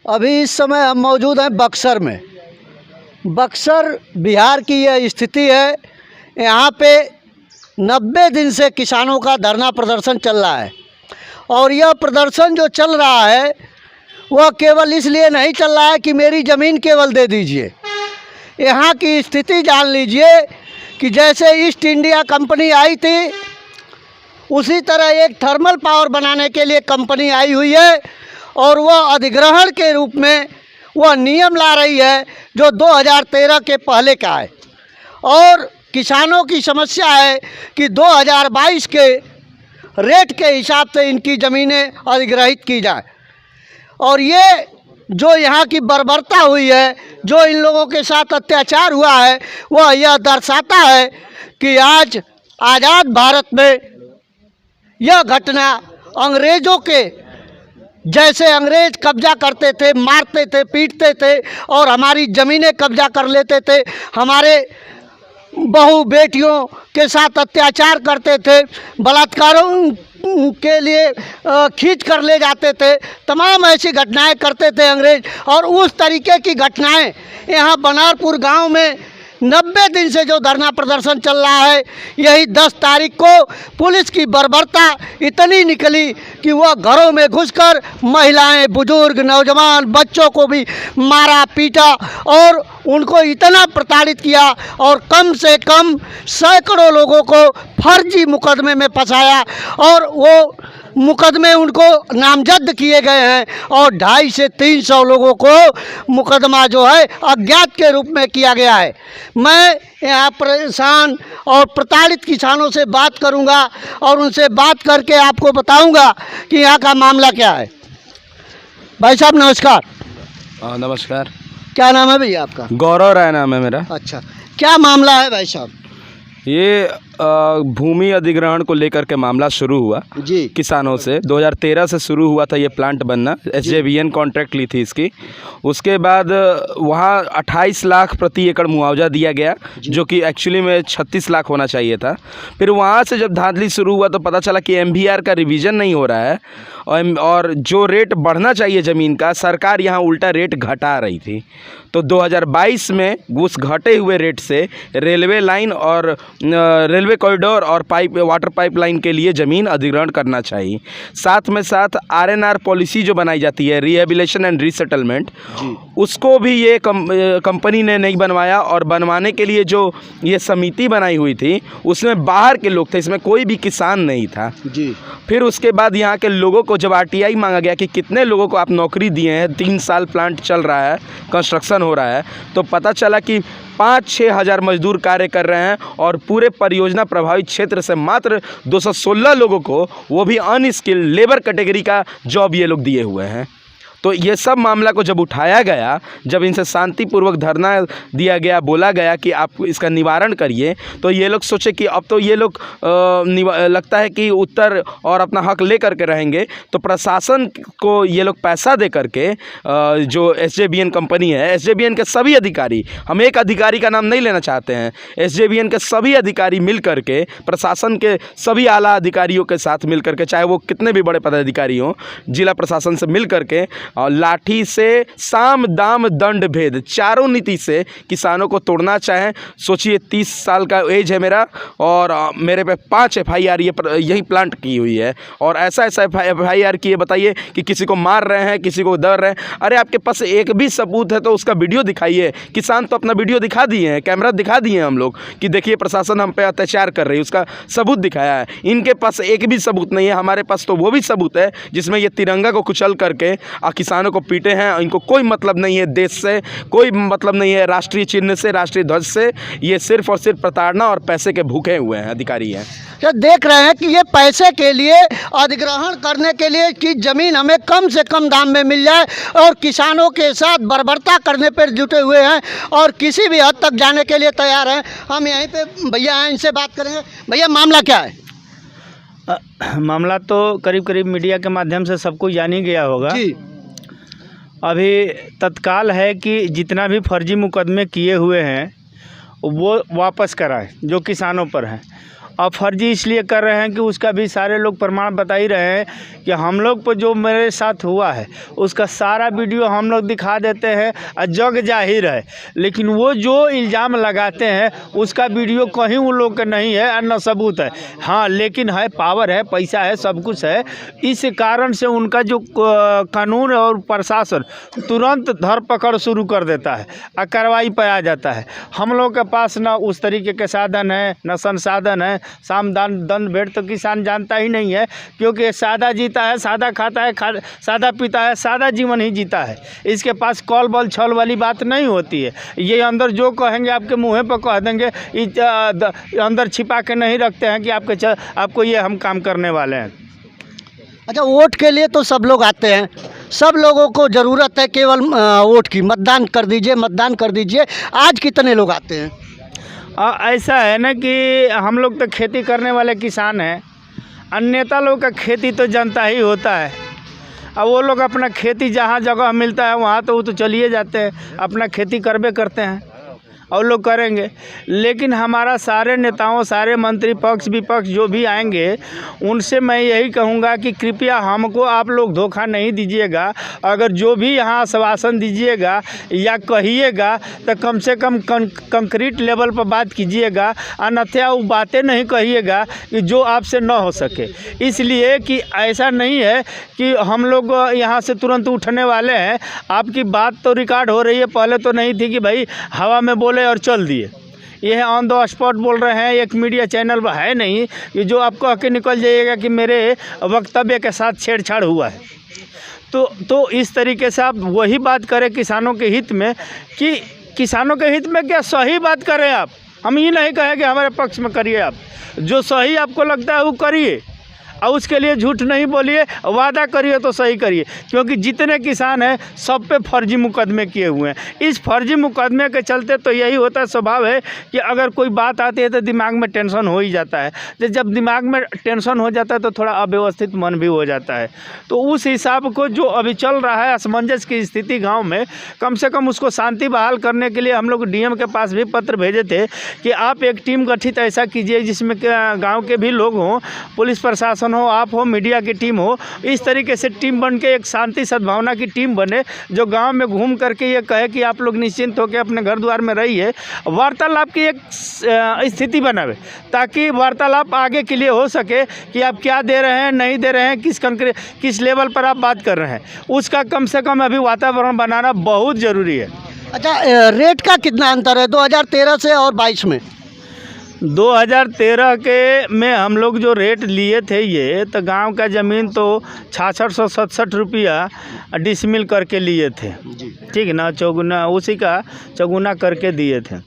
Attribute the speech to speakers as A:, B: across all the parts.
A: अभी इस समय हम मौजूद हैं बक्सर में। बक्सर बिहार की यह स्थिति है। यहाँ पे 90 दिन से किसानों का धरना प्रदर्शन चल रहा है और यह प्रदर्शन जो चल रहा है वह केवल इसलिए नहीं चल रहा है कि मेरी ज़मीन केवल दे दीजिए। यहाँ की स्थिति जान लीजिए कि जैसे ईस्ट इंडिया कंपनी आई थी उसी तरह एक थर्मल पावर बनाने के लिए कंपनी आई हुई है और वह अधिग्रहण के रूप में वह नियम ला रही है जो 2013 के पहले का है। और किसानों की समस्या है कि 2022 के रेट के हिसाब से इनकी ज़मीनें अधिग्रहित की जाए। और ये जो यहाँ की बर्बरता हुई है, जो इन लोगों के साथ अत्याचार हुआ है, वह यह दर्शाता है कि आज आज़ाद भारत में यह घटना अंग्रेज़ों के जैसे अंग्रेज कब्जा करते थे, मारते थे, पीटते थे और हमारी ज़मीनें कब्जा कर लेते थे, हमारे बहू बेटियों के साथ अत्याचार करते थे, बलात्कारों के लिए खींच कर ले जाते थे, तमाम ऐसी घटनाएं करते थे अंग्रेज। और उस तरीके की घटनाएं यहाँ बनारपुर गांव में 90 दिन से जो धरना प्रदर्शन चल रहा है, यही 10 तारीख को पुलिस की बर्बरता इतनी निकली कि वह घरों में घुसकर महिलाएं, बुजुर्ग, नौजवान, बच्चों को भी मारा पीटा और उनको इतना प्रताड़ित किया और कम से कम सैकड़ों लोगों को फर्जी मुकदमे में फंसाया और वो मुकदमे उनको नामजद किए गए हैं और 250 से 300 लोगों को मुकदमा जो है अज्ञात के रूप में किया गया है। मैं यहाँ परेशान और प्रताड़ित किसानों से बात करूँगा और उनसे बात करके आपको बताऊँगा कि यहाँ का मामला क्या है। भाई साहब नमस्कार।
B: नमस्कार।
A: क्या नाम है भैया आपका?
B: गौरव राय नाम है मेरा।
A: अच्छा, क्या मामला है भाई साहब?
B: ये भूमि अधिग्रहण को लेकर के मामला शुरू हुआ
A: जी
B: किसानों से। 2013 से शुरू हुआ था ये प्लांट बनना। SJVN कॉन्ट्रैक्ट ली थी इसकी। उसके बाद वहाँ 28 लाख प्रति एकड़ मुआवजा दिया गया जो कि एक्चुअली में 36 लाख होना चाहिए था। फिर वहाँ से जब धांधली शुरू हुआ तो पता चला कि MVR का रिवीजन नहीं हो रहा है और जो रेट बढ़ना चाहिए ज़मीन का, सरकार यहाँ उल्टा रेट घटा रही थी। तो 2022 में उस घटे हुए रेट से रेलवे लाइन और रेलवे कॉरिडोर और वाटर पाइपलाइन के लिए ज़मीन अधिग्रहण करना चाहिए। साथ में साथ RNR पॉलिसी जो बनाई जाती है, रिहेबिलिटेशन एंड रीसेटलमेंट, उसको भी ये कंपनी ने नहीं बनवाया और बनवाने के लिए जो ये समिति बनाई हुई थी उसमें बाहर के लोग थे, इसमें कोई भी किसान नहीं था
A: जी।
B: फिर उसके बाद यहाँ के लोगों को जब RTI मांगा गया कि कितने लोगों को आप नौकरी दिए हैं, 3 साल प्लांट चल रहा है, कंस्ट्रक्शन हो रहा है, तो पता चला कि 5-6 हज़ार मजदूर कार्य कर रहे हैं और पूरे परियोजना प्रभावित क्षेत्र से मात्र 216 लोगों को, वो भी अनस्किल्ड लेबर कैटेगरी का जॉब ये लोग दिए हुए हैं। तो ये सब मामला को जब उठाया गया, जब इनसे शांतिपूर्वक धरना दिया गया, बोला गया कि आप इसका निवारण करिए, तो ये लोग सोचे कि अब तो ये लोग लगता है कि उत्तर और अपना हक ले करके रहेंगे। तो प्रशासन को ये लोग पैसा दे करके जो SJVN कंपनी है, SJVN के सभी अधिकारी, हम एक अधिकारी का नाम नहीं लेना चाहते हैं, SJVN के सभी अधिकारी मिल करके, प्रशासन के सभी आला अधिकारियों के साथ मिल करके, चाहे वो कितने भी बड़े पदाधिकारी हों, जिला प्रशासन से मिल करके और लाठी से साम दाम दंड भेद चारों नीति से किसानों को तोड़ना चाहें। सोचिए 30 साल का एज है मेरा और मेरे पे 5 FIR यही प्लांट की हुई है और ऐसा FIR की है, बताइए कि किसी को मार रहे हैं, किसी को दर रहे हैं। अरे आपके पास एक भी सबूत है तो उसका वीडियो दिखाइए। किसान तो अपना वीडियो दिखा दिए हैं, कैमरा दिखा दिए हैं हम लोग कि देखिए प्रशासन हम पे अत्याचार कर रही है, उसका सबूत दिखाया है। इनके पास एक भी सबूत नहीं है, हमारे पास तो वो भी सबूत है जिसमें ये तिरंगा को कुचल करके किसानों को पीटे हैं। इनको कोई मतलब नहीं है देश से, कोई मतलब नहीं है राष्ट्रीय चिन्ह से, राष्ट्रीय ध्वज से। ये सिर्फ और सिर्फ प्रताड़ना और पैसे के भूखे हुए हैं अधिकारी हैं।
A: तो देख रहे हैं कि ये पैसे के लिए, अधिग्रहण करने के लिए कि ज़मीन हमें कम से कम दाम में मिल जाए और किसानों के साथ बर्बरता करने पर जुटे हुए हैं और किसी भी हद तक जाने के लिए तैयार हैं। हम यहीं पे भैया हैं, इनसे बात करेंगे। भैया मामला क्या है?
C: मामला तो करीब करीब मीडिया के माध्यम से सबको जान ही गया होगा
A: जी।
C: अभी तत्काल है कि जितना भी फर्जी मुकदमे किए हुए हैं वो वापस कराएं जो किसानों पर हैं और फर्जी इसलिए कर रहे हैं कि उसका भी सारे लोग प्रमाण बता ही रहे हैं कि हम लोग पर जो मेरे साथ हुआ है उसका सारा वीडियो हम लोग दिखा देते हैं और जग जाहिर है, लेकिन वो जो इल्ज़ाम लगाते हैं उसका वीडियो कहीं उन लोग का नहीं है और न सबूत है। हाँ, लेकिन है, पावर है, पैसा है, सब कुछ है। इस कारण से उनका जो कानून और प्रशासन तुरंत धरपकड़ शुरू कर देता है और कार्रवाई पर आ जाता है। हम लोग के पास ना उस तरीके के साधन है, न संसाधन है। साम दान दंड भेंट तो किसान जानता ही नहीं है, क्योंकि सादा जीता है, सादा खाता है, सादा पीता है, सादा जीवन ही जीता है। इसके पास कॉल बल छल वाली बात नहीं होती है। ये अंदर जो कहेंगे आपके मुँह पर कह देंगे, अंदर छिपा के नहीं रखते हैं कि आपको ये हम काम करने वाले हैं।
A: अच्छा, वोट के लिए तो सब लोग आते हैं, सब लोगों को ज़रूरत है केवल वोट की, मतदान कर दीजिए, मतदान कर दीजिए। आज कितने लोग आते हैं?
C: ऐसा है ना कि हम लोग तो खेती करने वाले किसान हैं, अन्यता लोग का खेती तो जनता ही होता है। अब वो लोग अपना खेती जहाँ जगह मिलता है वहाँ तो वो तो चलिए जाते हैं, अपना खेती करबे करते हैं और लोग करेंगे। लेकिन हमारा सारे नेताओं, सारे मंत्री पक्ष विपक्ष जो भी आएंगे उनसे मैं यही कहूँगा कि कृपया हमको आप लोग धोखा नहीं दीजिएगा। अगर जो भी यहाँ आश्वासन दीजिएगा या कहिएगा तो कम से कम कंक्रीट लेवल पर बात कीजिएगा, अन्यथा वो बातें नहीं कहिएगा कि जो आपसे न हो सके। इसलिए कि ऐसा नहीं है कि हम लोग यहाँ से तुरंत उठने वाले हैं। आपकी बात तो रिकॉर्ड हो रही है, पहले तो नहीं थी कि भाई हवा में बोले और चल दिए। यह ऑन द स्पॉट बोल रहे हैं, एक मीडिया चैनल है नहीं कि जो आप कह के निकल जाइएगा कि मेरे वक्तव्य के साथ छेड़छाड़ हुआ है। तो इस तरीके से आप वही बात करें किसानों के हित में, कि किसानों के हित में क्या सही बात करें आप। हम ये नहीं कहें कि हमारे पक्ष में करिए, आप जो सही आपको लगता है वो करिए और उसके लिए झूठ नहीं बोलिए, वादा करिए तो सही करिए। क्योंकि जितने किसान हैं सब पे फर्जी मुकदमे किए हुए हैं। इस फर्जी मुकदमे के चलते तो यही होता है, स्वभाव है कि अगर कोई बात आती है तो दिमाग में टेंशन हो ही जाता है। तो जब दिमाग में टेंशन हो जाता है तो थोड़ा अव्यवस्थित मन भी हो जाता है। तो उस हिसाब को जो अभी चल रहा है असमंजस की स्थिति गाँव में, कम से कम उसको शांति बहाल करने के लिए हम लोग डीएम के पास भी पत्र भेजे थे कि आप एक टीम गठित ऐसा कीजिए जिसमें गाँव के भी लोग हों, पुलिस प्रशासन हो, आप हो, मीडिया की टीम हो। इस तरीके से टीम बन के एक शांति सद्भावना की टीम बने जो गांव में घूम करके ये कहे कि आप लोग निश्चिंत होकर अपने घर द्वार में रहिए। वार्तालाप की एक स्थिति बनावे ताकि वार्तालाप आगे के लिए हो सके कि आप क्या दे रहे हैं, नहीं दे रहे हैं, किस लेवल पर आप बात कर रहे हैं, उसका कम से कम अभी वातावरण बनाना बहुत ज़रूरी है।
A: अच्छा, रेट का कितना अंतर है 2013 से और 22 में?
C: 2013 के में हम लोग जो रेट लिए थे ये तो गांव का ज़मीन तो 6667 रुपया डिसमिल करके लिए थे, ठीक ना, चौगुना उसी का चौगुना करके दिए थे।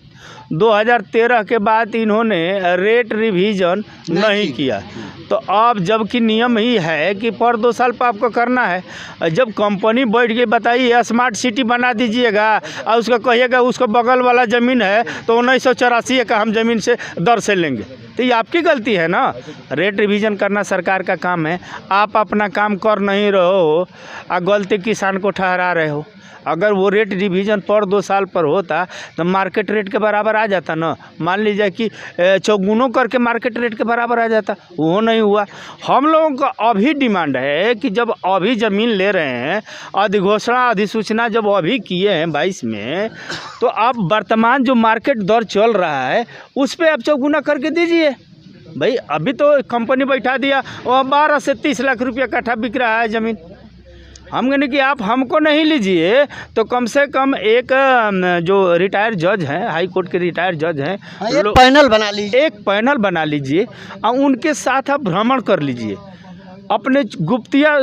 C: 2013 के बाद इन्होंने रेट रिवीजन नहीं किया। तो अब जबकि नियम ही है कि पर 2 साल पर आपको करना है, जब कंपनी बैठ के बताइए स्मार्ट सिटी बना दीजिएगा और उसको कहिएगा उसको बगल वाला ज़मीन है तो 1984 का हम ज़मीन से दर से लेंगे, तो ये आपकी गलती है ना। रेट रिवीजन करना सरकार का काम है, आप अपना काम कर नहीं रहे हो और गलती किसान को ठहरा रहे हो। अगर वो रेट रिवीजन पर 2 साल पर होता तो मार्केट रेट के बराबर आ जाता ना। मान लीजिए कि चौगुनों करके मार्केट रेट के बराबर आ जाता, वो नहीं हुआ। हम लोगों का अभी डिमांड है कि जब अभी ज़मीन ले रहे हैं, अधिघोषणा अधिसूचना जब अभी किए हैं 22 में, तो आप वर्तमान जो मार्केट दर चल रहा है उस पर आप चौगुना करके दीजिए। भाई अभी तो कंपनी बैठा दिया और 12 से 30 लाख रुपया कट्ठा बिक रहा है ज़मीन। हम कहने कि आप हमको नहीं लीजिए तो कम से कम एक जो रिटायर्ड जज हैं, हाई कोर्ट के रिटायर्ड जज हैं,
A: एक पैनल बना लीजिए,
C: एक पैनल बना लीजिए और उनके साथ आप भ्रमण कर लीजिए। अपने गुप्तिया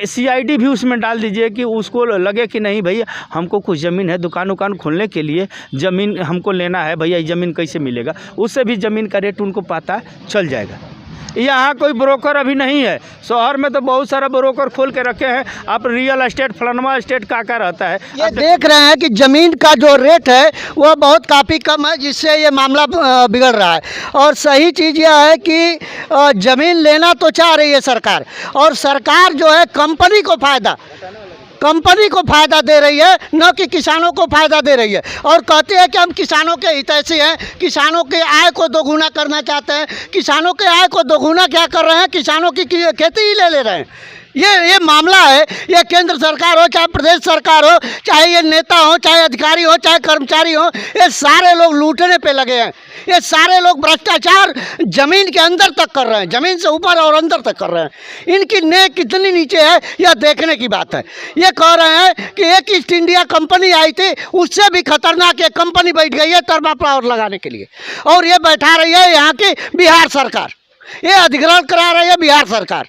C: CID भी उसमें डाल दीजिए कि उसको लगे कि नहीं भैया हमको कुछ ज़मीन है, दुकान खोलने के लिए ज़मीन हमको लेना है, भैया ये ज़मीन कैसे मिलेगा, उससे भी ज़मीन का रेट उनको पता चल जाएगा। यहाँ कोई ब्रोकर अभी नहीं है, शहर में तो बहुत सारा ब्रोकर खोल के रखे हैं। आप रियल एस्टेट फलाना एस्टेट का रहता है,
A: ये देख रहे हैं कि ज़मीन का जो रेट है वह बहुत काफ़ी कम है, जिससे ये मामला बिगड़ रहा है। और सही चीज़ यह है कि ज़मीन लेना तो चाह रही है सरकार, और सरकार जो है कंपनी को फ़ायदा, कंपनी को फ़ायदा दे रही है, न कि किसानों को फ़ायदा दे रही है। और कहते हैं कि हम किसानों के हितैषी हैं, किसानों के आय को दोगुना करना चाहते हैं। किसानों के आय को दोगुना क्या कर रहे हैं, किसानों की खेती ही ले रहे हैं। ये मामला है। ये केंद्र सरकार हो, चाहे प्रदेश सरकार हो, चाहे ये नेता हो, चाहे अधिकारी हो, चाहे कर्मचारी हो, ये सारे लोग लूटने पे लगे हैं। ये सारे लोग भ्रष्टाचार ज़मीन के अंदर तक कर रहे हैं, ज़मीन से ऊपर और अंदर तक कर रहे हैं। इनकी नेक कितनी नीचे है, यह देखने की बात है। ये कह रहे हैं कि एक ईस्ट इंडिया कंपनी आई थी, उससे भी खतरनाक एक कंपनी बैठ गई है थर्मापावर लगाने के लिए, और ये बैठा रही है यहाँ की बिहार सरकार। ये अधिग्रहण करा रही है बिहार सरकार।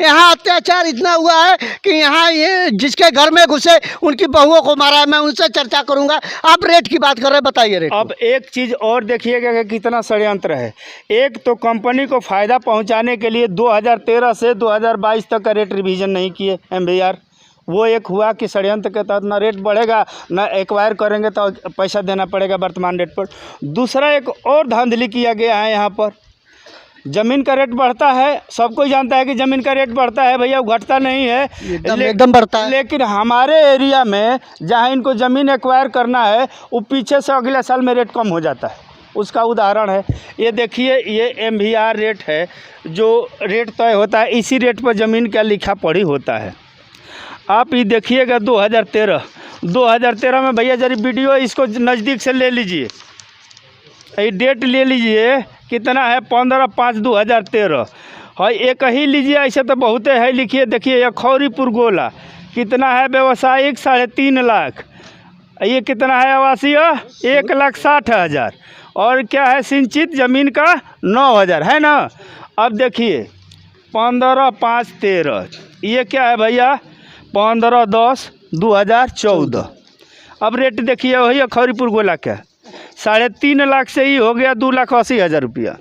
A: यहाँ अत्याचार इतना हुआ है कि यहाँ ये जिसके घर में घुसे उनकी बहुओं को मारा है। मैं उनसे चर्चा करूंगा। आप रेट की बात कर रहे हैं, बताइए रेट।
C: अब एक चीज़ और देखिएगा कि कितना षड्यंत्र है। एक तो कंपनी को फ़ायदा पहुंचाने के लिए 2013 से 2022 तक का रेट रिवीजन नहीं किए MVR। वो एक हुआ कि षड्यंत्र के तहत ना रेट बढ़ेगा, ना एक्वायर करेंगे तो पैसा देना पड़ेगा वर्तमान रेट पर। दूसरा एक और धांधली किया गया है यहाँ पर। ज़मीन का रेट बढ़ता है, सबको जानता है कि ज़मीन का रेट बढ़ता है भैया, घटता नहीं है,
A: एकदम बढ़ता है।
C: लेकिन हमारे एरिया में जहाँ इनको ज़मीन एक्वायर करना है, वो पीछे से अगले साल में रेट कम हो जाता है। उसका उदाहरण है, ये देखिए, ये MVR रेट है। जो रेट तय होता है, इसी रेट पर ज़मीन का लिखा पढ़ी होता है। आप ये देखिएगा 2013 में भैया जरा वीडियो इसको नज़दीक से ले लीजिए, ये डेट ले लीजिए, कितना है 15/5/2013। है एक ही लीजिए, ऐसे तो बहुत है। लिखिए, देखिए, ये खौरीपुर गोला कितना है व्यवसायिक 3.5 लाख। ये कितना है आवासीय 1,60,000। और क्या है सिंचित ज़मीन का 9,000 है ना। अब देखिए 15/5/13, ये क्या है भैया 15/10/2014। अब रेट देखिए, वही है खौरीपुर गोला क्या 3.5 लाख से ही हो गया 2,80,000 रुपया,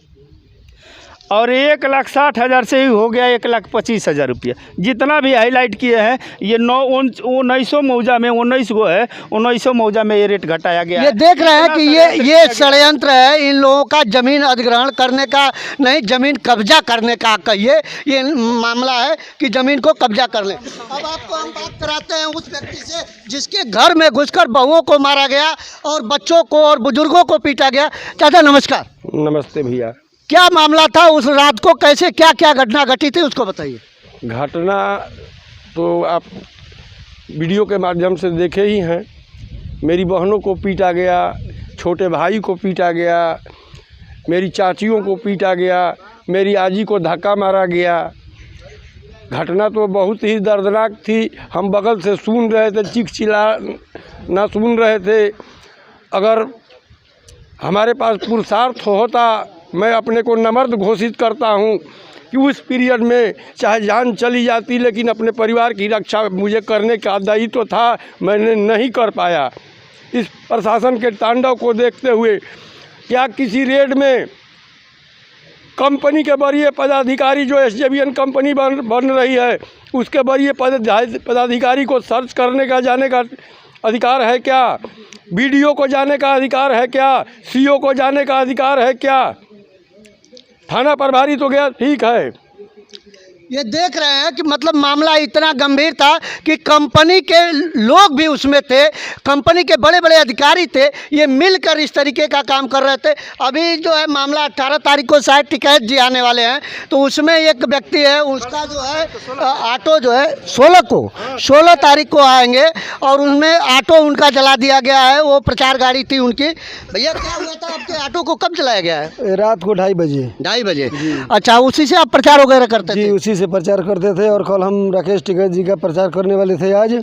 C: और 1,60,000 से ही हो गया 1,25,000 रुपया। जितना भी हाईलाइट किए हैं ये 1900 मौजा में 19 गो है, 1900 मौजा में ये रेट घटाया गया।
A: ये देख रहे हैं कि ये षड्यंत्र है इन लोगों का, जमीन अधिग्रहण करने का नहीं, जमीन कब्जा करने का कहिए। ये मामला है कि जमीन को कब्जा कर लें। अब आपको हम बात कराते हैं उस व्यक्ति से जिसके घर में घुसकर बहुओं को मारा गया और बच्चों को और बुजुर्गों को पीटा गया। चाचा नमस्कार।
D: नमस्ते भैया।
A: क्या मामला था उस रात को, कैसे क्या क्या घटना घटी थी उसको बताइए।
D: घटना तो आप वीडियो के माध्यम से देखे ही हैं। मेरी बहनों को पीटा गया, छोटे भाई को पीटा गया, मेरी चाचियों को पीटा गया, मेरी आजी को धक्का मारा गया। घटना तो बहुत ही दर्दनाक थी। हम बगल से सुन रहे थे, चीख चिल्लाना सुन रहे थे। अगर हमारे पास पुरुषार्थ होता, मैं अपने को नम्र घोषित करता हूं कि उस पीरियड में चाहे जान चली जाती, लेकिन अपने परिवार की रक्षा मुझे करने का दायित्व था, मैंने नहीं कर पाया। इस प्रशासन के तांडव को देखते हुए क्या किसी रेड में कंपनी के वरीय पदाधिकारी, जो SJVN कंपनी बन रही है, उसके वरीय पदाधिकारी को सर्च करने का, जाने का अधिकार है क्या? BDO को जाने का अधिकार है क्या? CO को जाने का अधिकार है क्या? थाना प्रभारी तो गया, ठीक है।
A: ये देख रहे हैं कि मतलब मामला इतना गंभीर था कि कंपनी के लोग भी उसमें थे, कंपनी के बड़े बड़े अधिकारी थे, ये मिलकर इस तरीके का काम कर रहे थे। अभी जो है मामला 18 तारीख को शायद टिकैत जी आने वाले हैं, तो उसमें एक व्यक्ति है, उसका जो है ऑटो जो है 16 तारीख को आएंगे और उसमें ऑटो उनका जला दिया गया है। वो प्रचार गाड़ी थी उनकी। भैया क्या हुआ था, आपके ऑटो को कब जलाया गया है?
E: रात को 2:30 बजे।
A: अच्छा, उसी से आप प्रचार वगैरह करते थे?
E: उसी से प्रचार करते थे, और कल हम राकेश टिकैत जी का प्रचार करने वाले थे आज,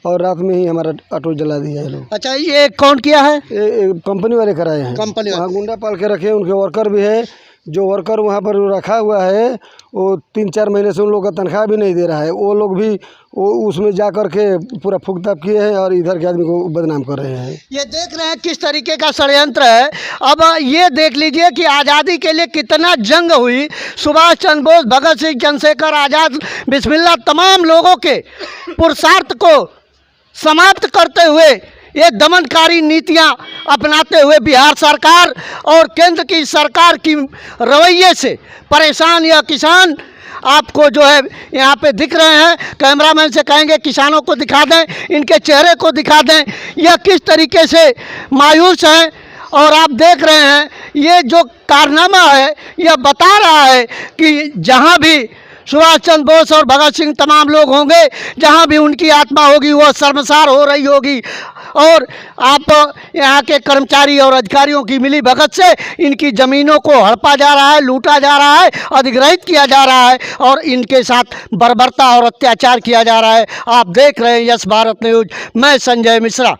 E: और रात में ही हमारा ऑटो जला दिया है लोग।
A: अच्छा, ये कौन किया है?
E: कंपनी वाले कराए हैं। कंपनी वहाँ गुंडा पाल के रखे, उनके वर्कर भी है। जो वर्कर वहाँ पर रखा हुआ है वो 3-4 महीने से उन लोग का तनख्वाह भी नहीं दे रहा है। वो लोग भी वो उसमें जा कर के पूरा फूकताप किए हैं और इधर के आदमी को बदनाम कर रहे हैं।
A: ये देख रहे हैं किस तरीके का षड्यंत्र है। अब ये देख लीजिए कि आज़ादी के लिए कितना जंग हुई। सुभाष चंद्र बोस, भगत सिंह, चंद्रशेखर आज़ाद, बिस्मिल्लाह, तमाम लोगों के पुरुषार्थ को समाप्त करते हुए ये दमनकारी नीतियां अपनाते हुए बिहार सरकार और केंद्र की सरकार की रवैये से परेशान यह किसान आपको जो है यहाँ पे दिख रहे हैं। कैमरामैन से कहेंगे किसानों को दिखा दें, इनके चेहरे को दिखा दें, यह किस तरीके से मायूस हैं। और आप देख रहे हैं ये जो कारनामा है यह बता रहा है कि जहाँ भी सुभाष चंद्र बोस और भगत सिंह तमाम लोग होंगे, जहाँ भी उनकी आत्मा होगी वह शर्मसार हो रही होगी। और आप यहाँ के कर्मचारी और अधिकारियों की मिली भगत से इनकी ज़मीनों को हड़पा जा रहा है, लूटा जा रहा है, अधिग्रहित किया जा रहा है और इनके साथ बर्बरता और अत्याचार किया जा रहा है। आप देख रहे हैं यस भारत न्यूज़, मैं संजय मिश्रा।